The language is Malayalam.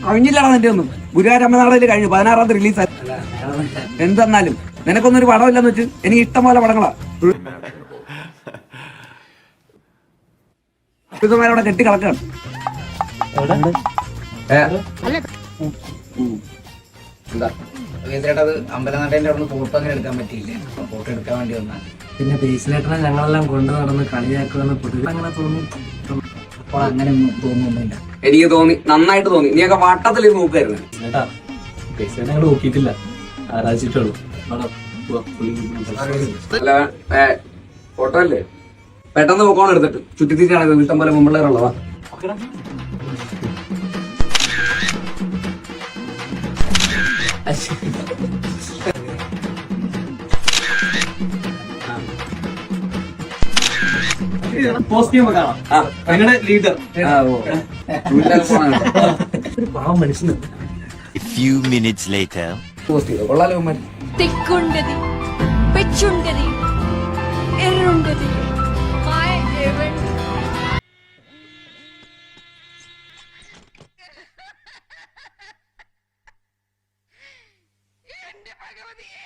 കഴിഞ്ഞില്ലടാ നിന്റെ ഒന്നും. ഗുരുവായൂരമ്മനാളിൽ കഴിഞ്ഞു, 16-ാം തീയതി റിലീസായി. എന്തെന്നാലും നിനക്കൊന്നൊരു പടമില്ലെന്ന് വെച്ച് എനിക്ക് ഇഷ്ടം പോലെ പടങ്ങളാ. അവിടെ കെട്ടി കളക്കാണ്. അത് അമ്പലനടേന്റെ അവിടെ ഫോട്ടോ അങ്ങനെ എടുക്കാൻ പറ്റിയില്ല. ഫോട്ടോ എടുക്കാൻ വേണ്ടി വന്നാൽ പിന്നെ ബേസിലേട്ടനെ ഞങ്ങളെല്ലാം കൊണ്ടു നടന്ന് കളിയാക്കുമെന്ന് പൊതുവെ അങ്ങനെ തോന്നി. അപ്പോൾ അങ്ങനെ ഒന്നും തോന്നുന്നില്ല. എനിക്ക് തോന്നി, നന്നായിട്ട് തോന്നി. നീയൊക്കെ വട്ടത്തിൽ നോക്കായിരുന്നു. ബേസിലേട്ടനെ ഞങ്ങൾ നോക്കിയിട്ടില്ല, ആരാധിച്ചിട്ടുള്ളൂ. അല്ല ഫോട്ടോ അല്ലേ, പെട്ടെന്ന് പോക്കോണം എടുത്തിട്ട് ചുറ്റിത്തിരിച്ചാണ് ഇഷ്ടം പോലെ മുമ്പുള്ളവരുള്ളതാ. ലീഡർ മനുഷ്യന് കൊള്ളാലോ. తిక్కుండది పెచ్చుండది ఎర్రుండది మాయ దేవుడు എന്റെ ഭഗവതിയെ